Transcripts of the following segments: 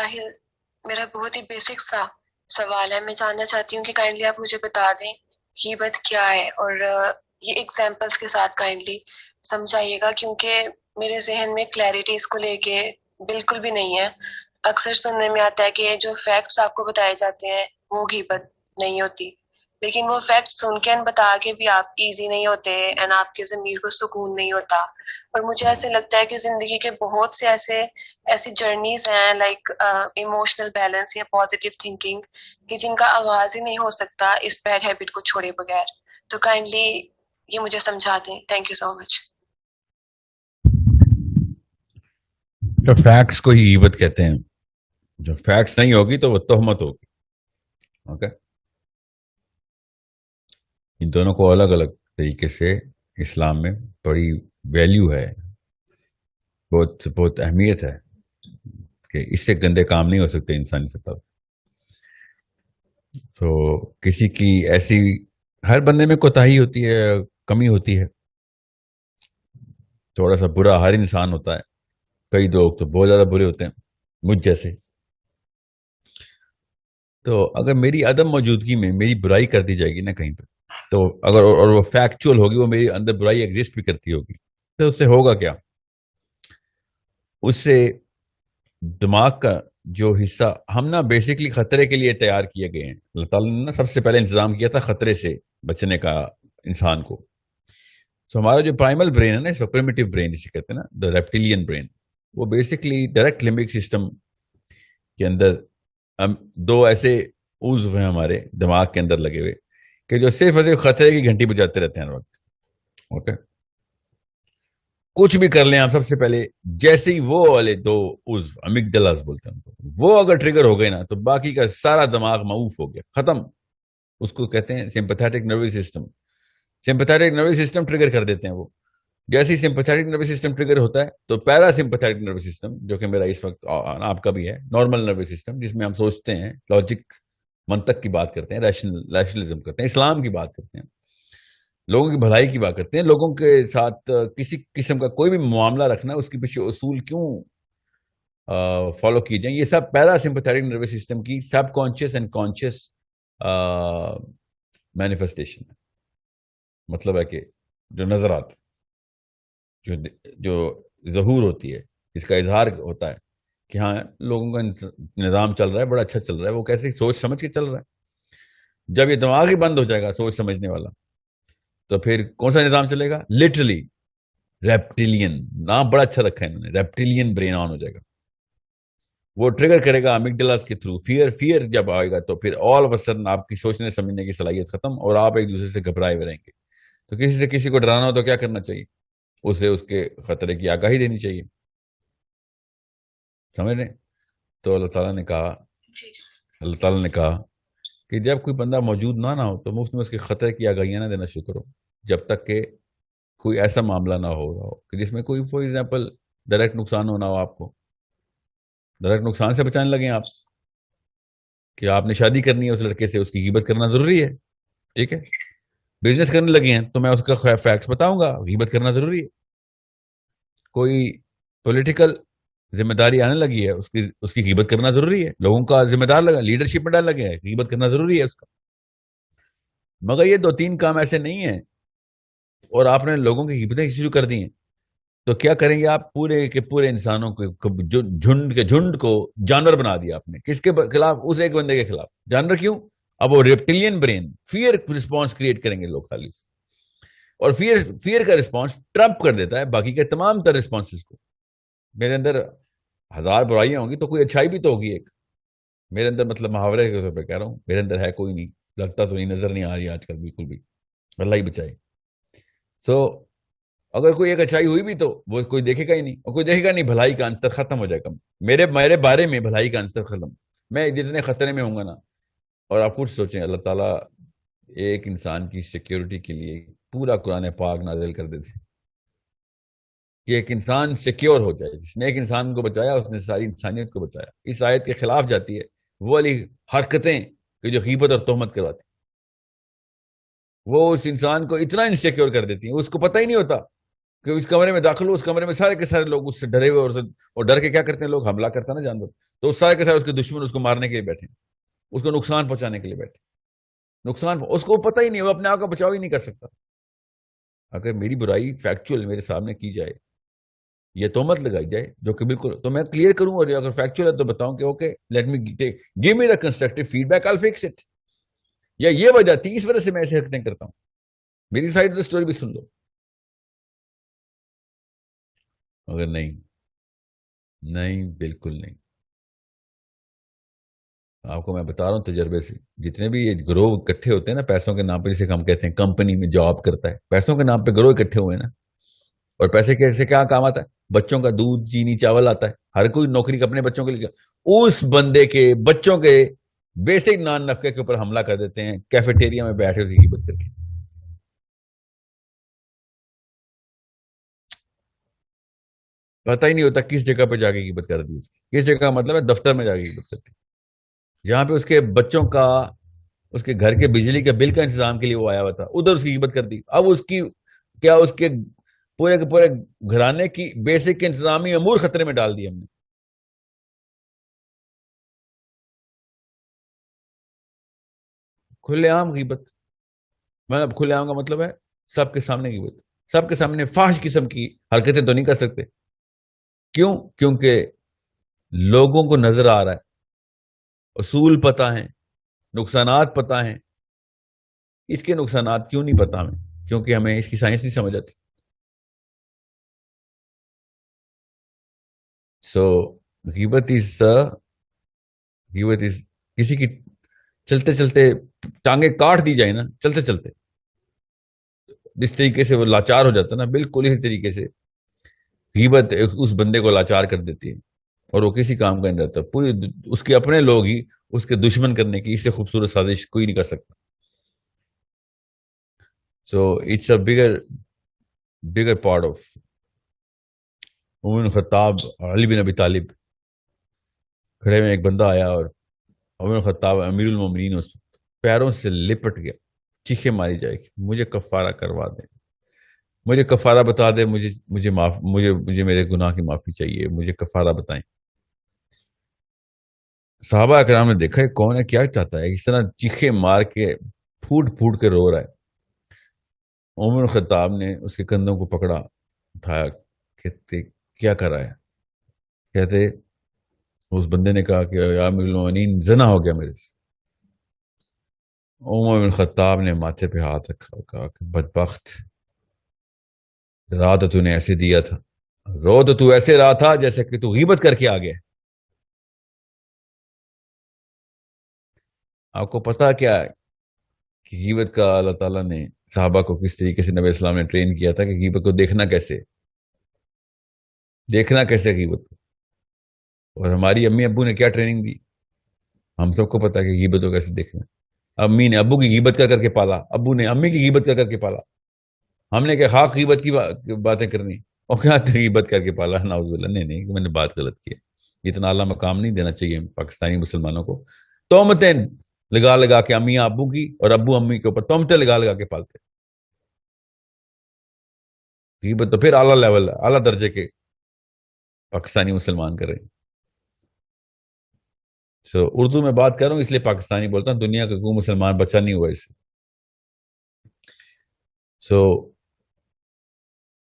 ساحل، میرا بہت ہی بیسک سا سوال ہے. میں جاننا چاہتی ہوں کہ کائنڈلی آپ مجھے بتا دیں غیبت کیا ہے، اور یہ ایگزامپلس کے ساتھ کائنڈلی سمجھائیے گا، کیونکہ میرے ذہن میں کلیئرٹی اس کو لے کے بالکل بھی نہیں ہے. اکثر سننے میں آتا ہے کہ جو فیکٹس آپ کو بتائے جاتے ہیں وہ غیبت نہیں ہوتی، لیکن وہ فیکٹ سن کے بتا کے بھی آپ ایزی نہیں ہوتے اینڈ آپ کے ضمیر کو سکون نہیں ہوتا. اور مجھے ایسے لگتا ہے کہ زندگی کے بہت سے ایسی جرنیز ہیں لائک ایموشنل بیلنس یا پازیٹیو تھنکنگ کہ جن کا آغاز ہی نہیں ہو سکتا اس بیڈ ہیبٹ کو چھوڑے بغیر. تو کائنڈلی یہ مجھے سمجھا دیں. تھینک یو سو مچ. جو فیکٹس کو ہی غیبت کہتے ہیں. جو فیکٹس نہیں ہوگی تو وہ تہمت ہوگی. اوکے، ان دونوں کو الگ الگ طریقے سے اسلام میں بڑی ویلیو ہے، بہت بہت اہمیت ہے کہ اس سے گندے کام نہیں ہو سکتے انسانی سطح پر. سو کسی کی ایسی ہر بندے میں کوتاہی ہوتی ہے، کمی ہوتی ہے. تھوڑا سا برا ہر انسان ہوتا ہے، کئی لوگ تو بہت زیادہ برے ہوتے ہیں مجھ جیسے. تو اگر میری عدم موجودگی میں میری برائی کر دی جائے گی نا کہیں پہ، تو اگر اور وہ فیکچوئل ہوگی، وہ میری اندر برائی ایگزسٹ بھی کرتی ہوگی، تو اس سے ہوگا کیا؟ اس سے دماغ کا جو حصہ ہم نا بیسکلی خطرے کے لیے تیار کیے گئے ہیں. اللہ تعالیٰ نے نا سب سے پہلے انتظام کیا تھا خطرے سے بچنے کا انسان کو. تو ہمارا جو پرائمل برین ہے نا، اس پریمیٹیو برین جسے کہتے ہیں نا، دا ریپٹیلین برین، وہ بیسکلی ڈائریکٹ لمبک سسٹم کے اندر دو ایسے عضو ہیں ہمارے دماغ کے اندر لگے ہوئے کہ جو صرف اور صرف خطرے کی گھنٹی بجاتے رہتے ہیں ہر وقت. اوکے، کچھ بھی کر لیں آپ، سب سے پہلے جیسے ہی وہ والے دو عضو امیگڈلاس بولتے ہیں وہ اگر ٹریگر ہو گئے نا، تو باقی کا سارا دماغ معوف ہو گیا، ختم. اس کو کہتے ہیں sympathetic nervous system. Sympathetic nervous system trigger کر دیتے ہیں وہ. جیسے ہی سمپیتھیٹک نروس سسٹم ٹریگر ہوتا ہے تو پیرا سمپیتھیٹک نروس سسٹم، جو کہ میرا اس وقت آپ کا بھی ہے، نارمل نروس سسٹم، جس میں ہم سوچتے ہیں، لاجک، منطق کی بات کرتے ہیں، ریشنلزم کرتے ہیں، اسلام کی بات کرتے ہیں، لوگوں کی بھلائی کی بات کرتے ہیں، لوگوں کے ساتھ کسی قسم کا کوئی بھی معاملہ رکھنا ہے اس کے پیچھے اصول کیوں فالو کیے جائیں، یہ سب پیرا سمپیتھیٹک نروس سسٹم کی سب کانشیس اینڈ کانشیس مینیفیسٹیشن ہے. مطلب ہے کہ جو نظرات، جو ظہور ہوتی ہے، اس کا اظہار ہوتا ہے کہ ہاں لوگوں کا نظام چل رہا ہے، بڑا اچھا چل رہا ہے، وہ کیسے سوچ سمجھ کے چل رہا ہے. جب یہ دماغ ہی بند ہو جائے گا سوچ سمجھنے والا، تو پھر کون سا نظام چلے گا؟ لٹرلی ریپٹیلین، نام بڑا اچھا رکھا ہے انہوں نے، ریپٹیلین برین آن ہو جائے گا. وہ ٹریگر کرے گا امیگڈلاس کے تھرو. فیئر جب آئے گا تو پھر آل آف اے سڈن آپ کی سوچنے سمجھنے کی صلاحیت ختم، اور آپ ایک دوسرے سے گھبرائے ہوئے رہیں گے. تو کسی سے کسی کو ڈرانا ہو تو کیا کرنا چاہیے؟ اسے اس کے خطرے کی آگاہی دینی چاہیے. سمجھ رہے ہیں؟ تو اللہ تعالیٰ نے کہا کہ جب کوئی بندہ موجود نہ ہو تو مفت میں اس کے خطرے کی آگاہیاں نہ دینا شروع کرو، جب تک کہ کوئی ایسا معاملہ نہ ہو رہا ہو کہ جس میں کوئی فار ایگزامپل ڈائریکٹ نقصان ہونا ہو. آپ کو ڈائریکٹ نقصان سے بچانے لگیں آپ، کہ آپ نے شادی کرنی ہے اس لڑکے سے، اس کی غیبت کرنا ضروری ہے. ٹھیک ہے، بزنس کرنے لگے ہیں تو میں اس کا فیکٹس بتاؤں گا، غیبت کرنا ضروری ہے. کوئی پولیٹیکل ذمہ داری آنے لگی ہے، اس کی غیبت کرنا ضروری ہے. لوگوں کا ذمہ دار لگا، لیڈرشپ میں ڈال لگے ہیں، غیبت کرنا ضروری ہے اس کا. مگر یہ دو تین کام ایسے نہیں ہیں اور آپ نے لوگوں کی غیبتیں شروع کر دی ہیں، تو کیا کریں گے آپ؟ پورے کے پورے انسانوں کو، جھنڈ کو جانور بنا دیا آپ نے. کس کے خلاف؟ اس ایک بندے کے خلاف. جانور کیوں؟ اب وہ ریپٹیلین برین، فیئر رسپانس کریٹ کریں گے لوگ خالی، اور فیئر کا رسپانس ٹرمپ کر دیتا ہے باقی کے تمام تر رسپانسز کو. میرے اندر ہزار برائیاں ہوں گی تو کوئی اچھائی بھی تو ہوگی ایک. میرے اندر مطلب محاورے کے طور پہ کہہ رہا ہوں، میرے اندر ہے کوئی نہیں، لگتا تو نہیں، نظر نہیں آ رہی آج کل بالکل بھی، اللہ ہی بچائے. اگر کوئی ایک اچھائی ہوئی بھی تو وہ کوئی دیکھے گا ہی نہیں، اور کوئی دیکھے گا نہیں، بھلائی کا عنصر ختم ہو جائے گا. میرے بارے میں بھلائی کا عنصر ختم. میں جتنے خطرے میں ہوں گا نا، اور آپ خود سوچیں، اللہ تعالیٰ ایک انسان کی سیکیورٹی کے لیے پورا قرآن پاک نازل کر دیتے کہ ایک انسان سیکیور ہو جائے. جس نے ایک انسان کو بچایا اس نے ساری انسانیت کو بچایا. اس آیت کے خلاف جاتی ہے وہ والی حرکتیں کہ جو غیبت اور تہمت کرواتی، وہ اس انسان کو اتنا انسیکیور کر دیتی ہیں، اس کو پتہ ہی نہیں ہوتا کہ اس کمرے میں داخل ہو، اس کمرے میں سارے کے سارے لوگ اس سے ڈرے ہوئے، اور ڈر کے کیا کرتے ہیں لوگ، حملہ کرتا ہے نا جانور، تو سارے کے سارے اس کے دشمن اس کو مارنے کے لیے بیٹھے، اس کو نقصان پہنچانے کے لیے بیٹھے، نقصان اس کو پتہ ہی نہیں، وہ اپنے آپ کا بچاؤ ہی نہیں کر سکتا۔ اگر میری برائی فیکچوئل میرے سامنے کی جائے، یہ تہمت لگائی جائے جو کہ بالکل، تو میں کلیئر کروں، اور اگر فیکچوئل ہے تو بتاؤں کہ okay let me give me the constructive feedback, I fix it, یا یہ وجہ تھی اس وجہ سے میں ایسے حرکتیں کرتا ہوں، میری سائڈ آف اسٹوری بھی سن لو۔ مگر نہیں، نہیں، بالکل نہیں۔ آپ کو میں بتا رہا ہوں تجربے سے، جتنے بھی یہ گروہ اکٹھے ہوتے ہیں نا پیسوں کے نام پہ، جسے ہم کہتے ہیں کمپنی میں جاب کرتا ہے، پیسوں کے نام پہ گروہ اکٹھے ہوئے ہیں نا، اور پیسے سے کیا کام آتا ہے؟ بچوں کا دودھ، چینی، چاول آتا ہے، ہر کوئی نوکری اپنے بچوں کے لیے، اس بندے کے بچوں کے بیسک نان نفقے کے اوپر حملہ کر دیتے ہیں، کیفیٹیریا میں بیٹھے اسی کی بات کر کے۔ پتہ ہی نہیں ہوتا کس جگہ پہ جا کے غیبت کر دی، کس جگہ کا مطلب ہے دفتر میں جا کے غیبت کرتی، جہاں پہ اس کے بچوں کا، اس کے گھر کے بجلی کے بل کا انتظام کے لیے وہ آیا ہوا تھا، ادھر اس کی غیبت کر دی۔ اب اس کی کیا، اس کے پورے گھرانے کی بیسک انتظامی امور خطرے میں ڈال دی ہم نے۔ کھلے عام غیبت، مطلب کھلے عام کا مطلب ہے سب کے سامنے غیبت، سب کے سامنے فحش قسم کی حرکتیں تو نہیں کر سکتے، کیوں؟ کیونکہ لوگوں کو نظر آ رہا ہے، اصول پتہ ہیں، نقصانات پتہ ہیں۔ اس کے نقصانات کیوں نہیں پتہ ہمیں؟ کیونکہ ہمیں اس کی سائنس نہیں سمجھ آتی۔ سو غیبت از کسی کی چلتے چلتے ٹانگیں کاٹ دی جائے نا، چلتے چلتے جس طریقے سے وہ لاچار ہو جاتا ہے نا، بالکل اسی طریقے سے غیبت اس بندے کو لاچار کر دیتی ہے، اور وہ کسی کام کا نہیں رہتا، پوری اس کے اپنے لوگ ہی اس کے دشمن کرنے کی اس سے خوبصورت سازش کوئی نہیں کر سکتا۔ So it's a bigger part of Umar bin Khattab, Ali بن ابی طالب کھڑے میں، ایک بندہ آیا اور عمر بن خطاب امیر المومنین اس پیروں سے لپٹ گیا، چیخیں ماری جائے گی، مجھے کفارہ کروا دیں، مجھے کفارہ بتا دیں، مجھے میرے گناہ کی معافی چاہیے، مجھے کفارہ بتائیں۔ صحابہ اکرام نے دیکھا یہ کون ہے، کیا چاہتا ہے، اس طرح چیخیں مار کے پھوٹ پھوٹ کے رو رہا ہے۔ عمر بن خطاب نے اس کے کندھوں کو پکڑا، اٹھایا، کہتے کیا کر رہا ہے؟ کہتے اس بندے نے کہا کہ یا امیر المومنین زنا ہو گیا میرے سے۔ عمر بن خطاب نے ماتھے پہ ہاتھ رکھا اور کہا کہ بدبخت، راہ تو نے ایسے دیا تھا، رو تو ایسے رہا تھا جیسے کہ تو غیبت کر کے آ گیا۔ آپ کو پتا کیا ہے کہ غیبت کا اللہ تعالیٰ نے صحابہ کو کس طریقے سے نبی اسلام نے ٹرین کیا تھا، کہ غیبت کو دیکھنا کیسے غیبت کو، اور ہماری امی ابو نے کیا ٹریننگ دی، ہم سب کو پتا کہ غیبت کو کیسے دیکھنا۔ امی نے ابو کی غیبت کر کے پالا، ابو نے امی کی غیبت کر کے پالا، ہم نے کیا خاک غیبت کی باتیں کرنی، اور کیا غیبت کر کے پالا، نعوذ باللہ۔ نہیں، میں نے بات غلط کی ہے، اتنا اعلیٰ مقام نہیں دینا چاہیے پاکستانی مسلمانوں کو، تہمتیں لگا کے امی ابو کی اور ابو امی کے اوپر تہمتیں لگا کے پالتے۔ غیبت تو پھر اعلیٰ لیول، اعلیٰ درجے کے پاکستانی مسلمان کر رہے ہیں۔ اردو میں بات کر رہا ہوں اس لیے پاکستانی بولتا ہوں، دنیا کا کوئی مسلمان بچہ نہیں ہوا اس سے۔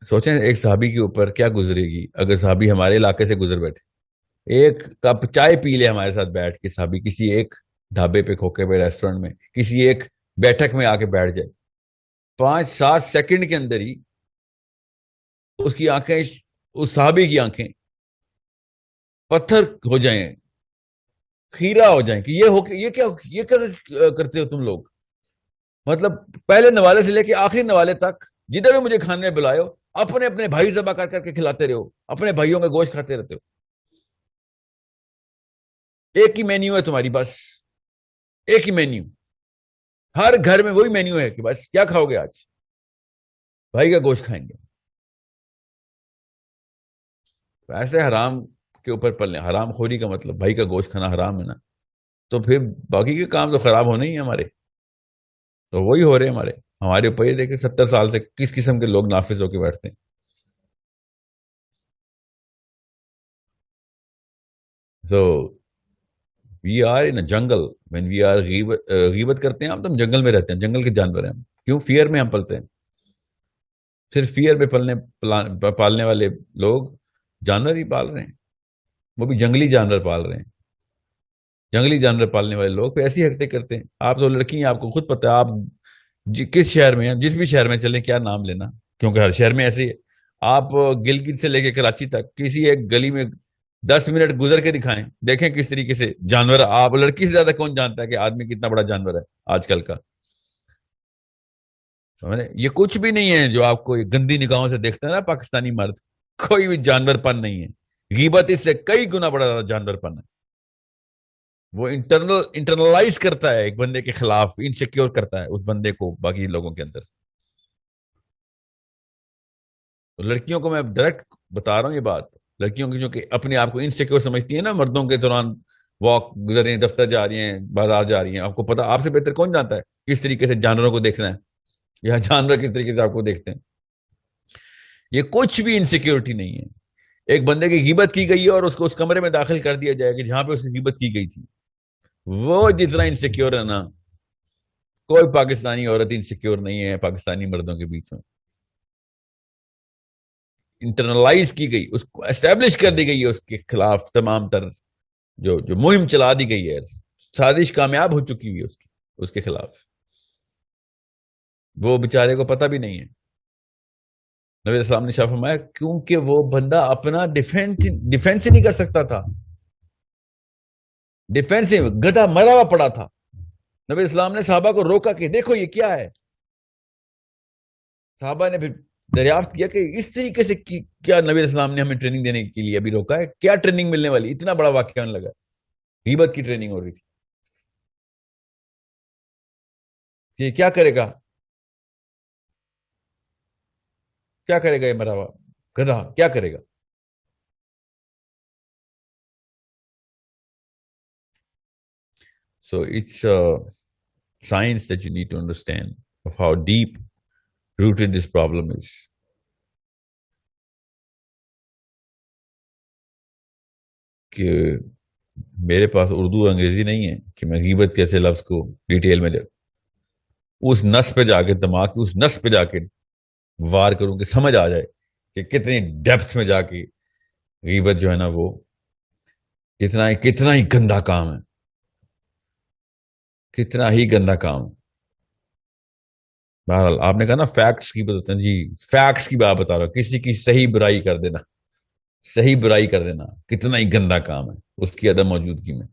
سوچیں ایک صحابی کے اوپر کیا گزرے گی اگر صحابی ہمارے علاقے سے گزر بیٹھے، ایک کپ چائے پی لے ہمارے ساتھ بیٹھ کے، صحابی کسی ایک ڈھابے پہ، کھوکے پہ، ریسٹورینٹ میں، کسی ایک بیٹھک میں آ کے بیٹھ جائے، 5-7 سیکنڈ کے اندر ہی اس کی آنکھیں، اس صحابی کی آنکھیں پتھر ہو جائیں، خیرہ ہو جائیں کہ یہ کیا کرتے ہو تم لوگ، مطلب پہلے نوالے سے لے کے آخری نوالے تک جدھر بھی مجھے کھانے میں بلائے ہو، اپنے بھائی ذبح کر کے کھلاتے رہو، اپنے بھائیوں کا گوشت کھاتے رہتے ہو، ایک ہی مینیو ہے تمہاری، بس ایک ہی مینیو، ہر گھر میں وہی مینیو ہے کہ بس کیا کھاؤ گے آج، بھائی کا گوشت کھائیں گے۔ ایسے حرام کے اوپر پلنے، حرام خوری کا مطلب بھائی کا گوشت کھانا حرام ہے نا، تو پھر باقی کے کام تو خراب ہونے ہی ہیں ہمارے، تو وہی ہو رہے ہیں ہمارے اوپر۔ یہ دیکھیں 70 سال سے کس قسم کے لوگ نافذ ہو کے بیٹھتے ہیں، So we are in a jungle when we are غیبت کرتے ہیں ہم، تو ہم جنگل میں رہتے ہیں، جنگل کے جانور ہیں ہم. کیوں؟ فیئر میں ہم پلتے ہیں. صرف فیئر میں پالنے والے لوگ جانور ہی پال رہے ہیں، وہ بھی جنگلی جانور پال رہے ہیں. جنگلی جانور پالنے والے لوگ پہ ایسی حرکتیں کرتے ہیں. آپ تو لڑکی ہیں، آپ کو خود پتہ ہے، آپ کس شہر میں ہیں، جس بھی شہر میں چلیں، کیا نام لینا، کیونکہ ہر شہر میں ایسے ہی ہے. آپ گلگت سے لے کے کراچی تک کسی ایک گلی میں 10 منٹ گزر کے دکھائیں، دیکھیں کس طریقے سے جانور. آپ لڑکی سے زیادہ کون جانتا ہے کہ آدمی کتنا بڑا جانور ہے آج کل کا. یہ کچھ بھی نہیں ہے جو آپ کو گندی نگاہوں سے دیکھتا ہے نا پاکستانی مرد، کوئی بھی جانور پن نہیں ہے. غیبت اس سے کئی گنا بڑا جانور پن ہے. وہ انٹرنلائز کرتا ہے ایک بندے کے خلاف، انسیکیور کرتا ہے اس بندے کو باقی لوگوں کے اندر. تو لڑکیوں کو میں ڈائریکٹ بتا رہا ہوں یہ بات، لڑکیوں کی جو کہ اپنے آپ کو انسیکیور سمجھتی ہیں نا، مردوں کے دوران واک گزر رہی ہیں، دفتر جا رہی ہیں، بازار جا رہی ہیں، آپ کو پتا، آپ سے بہتر کون جانتا ہے کس طریقے سے جانوروں کو دیکھنا ہے یا جانور کس طریقے سے آپ کو دیکھتے ہیں. یہ کچھ بھی انسیکیورٹی نہیں ہے. ایک بندے کی غیبت کی گئی ہے اور اس کو اس کمرے میں داخل کر دیا جائے کہ جہاں پہ اس کی غیبت کی گئی تھی. وہ جتنا انسیکیور ہے نا، کوئی پاکستانی عورت انسیکیور نہیں ہے پاکستانی مردوں کے بیچ میں. انٹرنلائز کی گئی، اس کو اسٹیبلش کر دی گئی ہے، اس کے خلاف تمام تر جو مہم چلا دی گئی ہے، سازش کامیاب ہو چکی ہے اس کے خلاف. وہ بیچارے کو پتہ بھی نہیں ہے. نبی السلام نے شاہ فرمایا کیونکہ وہ بندہ اپنا ڈیفینس ہی نہیں کر سکتا تھا. ڈیفینس گدھا مرا ہوا پڑا تھا. نبی اسلام نے صحابہ کو روکا کہ دیکھو یہ کیا ہے. صحابہ نے پھر دریافت کیا کہ اس طریقے سے کیا نبی اسلام نے ہمیں ٹریننگ دینے کے لیے ابھی روکا ہے؟ کیا ٹریننگ ملنے والی؟ اتنا بڑا واقعہ ہونے لگا، غیبت کی ٹریننگ ہو رہی تھی. یہ کیا کرے گا، کیا کرے گا یہ مرا ہوا گدھا، کیا کرے گا؟ So it's a science that you need to understand of how deep rooted this problem is. کہ میرے پاس اردو انگریزی نہیں ہے کہ میں غیبت کیسے لفظ کو ڈیٹیل میں اس نس پہ جا کے، دماغ کی اس نس پہ جا کے وار کروں کہ سمجھ آ جائے کہ کتنی ڈیپتھ میں جا کے غیبت جو ہے نا وہ کتنا ہی گندا کام ہے، کتنا ہی گندا کام ہے. بہرحال آپ نے کہا نا فیکٹس کی بات، جی فیکٹس کی بات بتا رہا ہوں. کسی کی صحیح برائی کر دینا، صحیح برائی کر دینا کتنا ہی گندا کام ہے اس کی عدم موجودگی میں.